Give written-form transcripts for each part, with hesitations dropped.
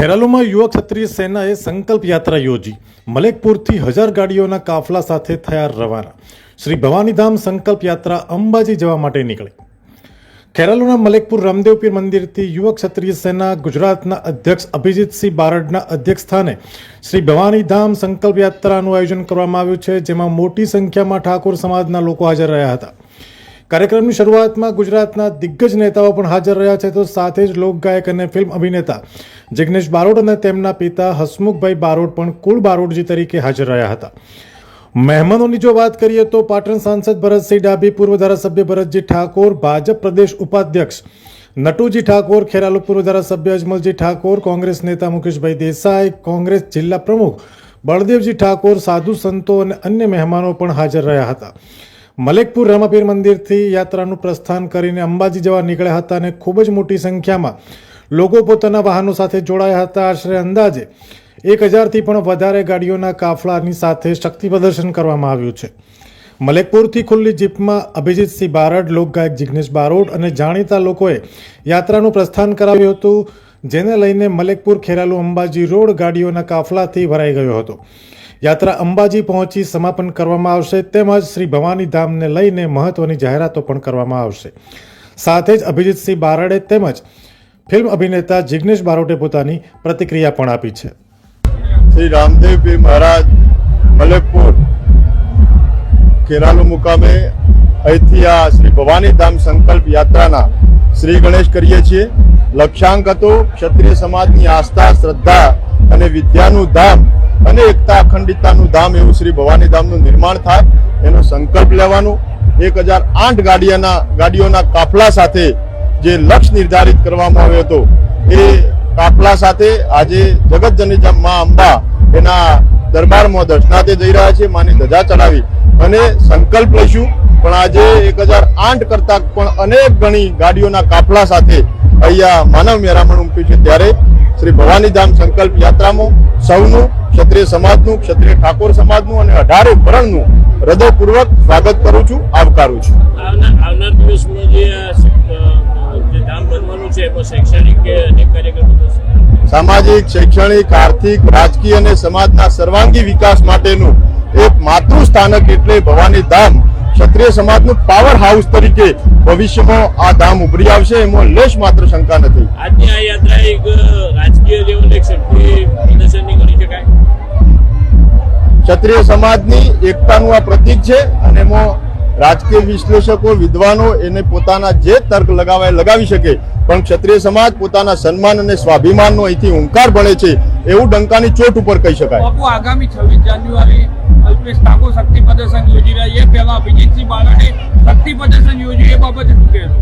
ખેરાલુમાં યુવક ક્ષત્રિય સેનાએ સંકલ્પ યાત્રા યોજી મલેકપુરથી 1000 ગાડીઓના કાફલા સાથે થયા રવાના। શ્રી ભવાનીધામ સંકલ્પ યાત્રા અંબાજી જવા માટે નીકળી। ખેરાલુના મલેકપુર રામદેવપીર મંદિરથી યુવક ક્ષત્રિય સેના ગુજરાતના અધ્યક્ષ અભિજીતસિંહ બારડના અધ્યક્ષ સ્થાને શ્રી ભવાનીધામ સંકલ્પ યાત્રાનું આયોજન કરવામાં આવ્યું છે, જેમાં મોટી સંખ્યામાં ઠાકોર સમાજના લોકો હાજર રહ્યા હતા। કાર્યક્રમની શરૂઆતમાં ગુજરાતના દિગ્ગજ નેતાઓ પણ હાજર રહ્યા છે, તો સાથે જ લોકગાયક અને ફિલ્મ અભિનેતા જિગ્નેશ બારોટ અને તેમના પિતા હસમુખભાઈ બારોટ પણ કુળ બારોટજી તરીકે હાજર રહ્યા હતા। મહેમાનોની જો વાત કરીએ તો પાટણ સાંસદ ભરતસિંહ ડાભી, પૂર્વ ધારાસભ્ય ભરતજી ઠાકોર, ભાજપ પ્રદેશ ઉપાધ્યક્ષ નટુજી ઠાકોર, ખેરાલુ પૂર્વ ધારાસભ્ય અજમલજી ઠાકોર, કોંગ્રેસ નેતા મુકેશભાઈ દેસાઈ, કોંગ્રેસ જિલ્લા પ્રમુખ બળદેવજી ઠાકોર, સાધુ સંતો અને અન્ય મહેમાનો પણ હાજર રહ્યા હતા। મલેકપુર રામાપીર મંદિરથી યાત્રાનું પ્રસ્થાન કરીને અંબાજી જવા નીકળ્યા હતા અને ખૂબ જ મોટી સંખ્યામાં લોકો પોતાના વાહનો સાથે જોડાયા હતા। આશરે અંદાજે 1000થી પણ વધારે ગાડીઓના કાફલાની સાથે શક્તિ પ્રદર્શન કરવામાં આવ્યું છે। મલેકપુરથી ખુલ્લી જીપમાં અભિજીતસિંહ બારડ, લોકગાયક જિગ્નેશ બારોટ અને જાણીતા લોકોએ યાત્રાનું પ્રસ્થાન કરાવ્યું હતું, જેને લઈને મલેકપુર ખેરાલુ અંબાજી રોડ ગાડીઓના કાફલાથી ભરાઈ ગયો હતો। યાત્રા અંબાજી પહોંચી સમાપન કરવામાં આવશે, તેમજ શ્રી ભવાની ધામને લઈને મહત્વની જાહેરાતો પણ કરવામાં આવશે। સાથે જ અભિજીતસિંહ બારડે તેમજ ફિલ્મ અભિનેતા જિગ્નેશ બારોટે પોતાની પ્રતિક્રિયા પણ આપી છે। શ્રી રામદેવપીર મહારાજ મલેકપુર ખેરાલુ મુકામે અહીંથી આ શ્રી ભવાનીધામ સંકલ્પ યાત્રાના શ્રી ગણેશ કરીએ છીએ। લક્ષ્યાંક હતો ક્ષત્રિય સમાજની આસ્થા, શ્રદ્ધા અને વિદ્યાનું ધામ અને એકતા અખંડિતતાનું ધામ એવું શ્રી ભવાનીધામનું નિર્માણ થાય એનો સંકલ્પ લેવાનો। 1008 ગાડીઓના કાફલા સાથે જે લક્ષ્ય નિર્ધારિત કરવામાં આવ્યો હતો એ કાફલા સાથે આજે જગતજનની મા અંબા એના દરબારમાં દર્શનાર્થે જઈ રહ્યા છે। માની ધજા ચડાવી અને સંકલ્પ લઈશું, પણ આજે 1008 કરતા પણ અનેક ગણી ગાડીઓના કાફલા સાથે અહીંયા માનવ મેરામણ ઉમટ્યું છે। ત્યારે શ્રી ભવાનીધામ સંકલ્પ યાત્રામાં સૌનું, ક્ષત્રિય સમાજનું, ક્ષત્રિય ઠાકોર સમાજનું અને 18 વર્ણનું હૃદયપૂર્વક સ્વાગત કરું છું, આવકારું છું। આવનાર દિવસમાં જે ધામ બનવાનું છે એમાં શૈક્ષણિક કે અનેક કાર્યક્રમો થશે। સામાજિક, શૈક્ષણિક, આર્થિક, રાજકીય અને સમાજના સર્વાંગી વિકાસ માટેનું એક માતૃ સ્થાનક એટલે ભવાનીધામ ક્ષત્રિય સમાજનું પાવર હાઉસ તરીકે ભવિષ્યમાં આ ધામ ઉભરી આવશે, એમાં લેશ માત્ર શંકા નથી। આજની આ યાત્રા એક રાજકીય લેવલે શક્તિ પ્રદર્શનની ગણી શકાય। ક્ષત્રિય સમાજની એકતાનું આ પ્રતીક છે અને એમાં રાજકીય વિશ્લેષકો, વિદ્વાનો એને પોતાના જે તર્ક લગાવી શકે, પણ ક્ષત્રિય સમાજ પોતાના સન્માન અને સ્વાભિમાનનો અહીંથી હુંકાર ભળે છે એવું ડંકાની ચોટ ઉપર કહી શકાય। આગામી 26 જાન્યુઆરી અલ્પેશ ઠાકોર શક્તિ પ્રદર્શન યોજી રહ્યા છે, પહેલા અભિજીતસિંહ બારડે શક્તિ પ્રદર્શન યોજ્યું, એ બાબતે શું કહેશો?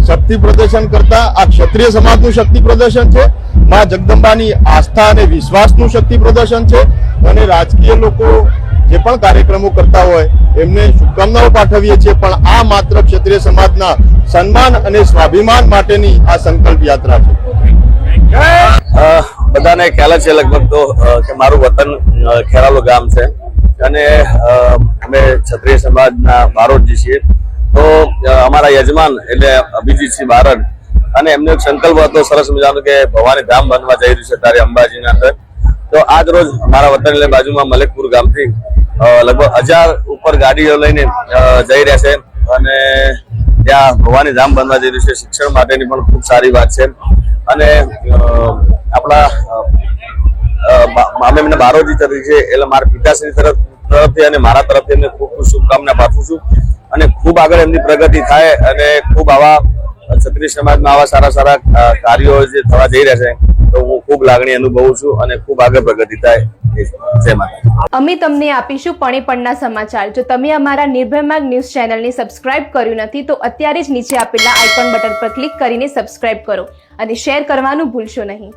શક્તિ પ્રદર્શન કરતા આ ક્ષત્રિય સમાજનું શક્તિ પ્રદર્શન છે, માં જગદંબાની આસ્થા અને વિશ્વાસનું શક્તિ પ્રદર્શન છે અને રાજકીય લોકો જે પણ કાર્યક્રમો કરતા હોય એમને શુભકામનાઓ પાઠવીએ છીએ, પણ આ માત્ર ક્ષત્રિય સમાજના સન્માન અને સ્વાભિમાન માટેની આ સંકલ્પ યાત્રા છે। બધાને ખ્યાલ છે લગભગ તો કે મારું વતન ખેરાલુ ગામ છે અને અમે ક્ષત્રિય સમાજના બારોટજી છીએ। તો અમારા યજમાન એટલે અભિજીતસિંહ બારડ અને એમનો એક સંકલ્પ હતો સરસ મજાનો કે ભવાનીધામ બનવા જઈ રહ્યું છે ત્યારે અંબાજીના અંદર। તો આજ રોજ મારા વતન એટલે બાજુમાં મલેકપુર ગામથી લગભગ 1000 ઉપર ગાડીઓ લઈને જઈ રહ્યા છે અને ત્યાં ભવાનીધામ બનવા જઈ રહ્યું છે। શિક્ષણ માટેની પણ ખૂબ સારી વાત છે અને આપણા મામેમને બારોજી તરીકે એટલે મારા પિતાશ્રી તરફથી અને મારા તરફથી એમને ખૂબ ખૂબ શુભકામના પાઠવું છું અને ખૂબ આગળ એમની પ્રગતિ થાય અને ખૂબ આવા ક્ષત્રિય સમાજમાં આવા સારા સારા કાર્યો જે થવા જઈ રહ્યા છે તો હું ખૂબ લાગણી અનુભવું છું અને ખૂબ આગળ પ્રગતિ થાય। જય માતા। અમે તમને આપીશું પણેપણના સમાચાર। જો તમે અમારા નિર્ભય માર્ગ ન્યૂઝ ચેનલને સબસ્ક્રાઇબ કર્યું નથી તો અત્યારે જ નીચે આપેલા આઇકોન બટન પર ક્લિક કરીને સબસ્ક્રાઇબ કરો અને શેર કરવાનું ભૂલશો નહીં।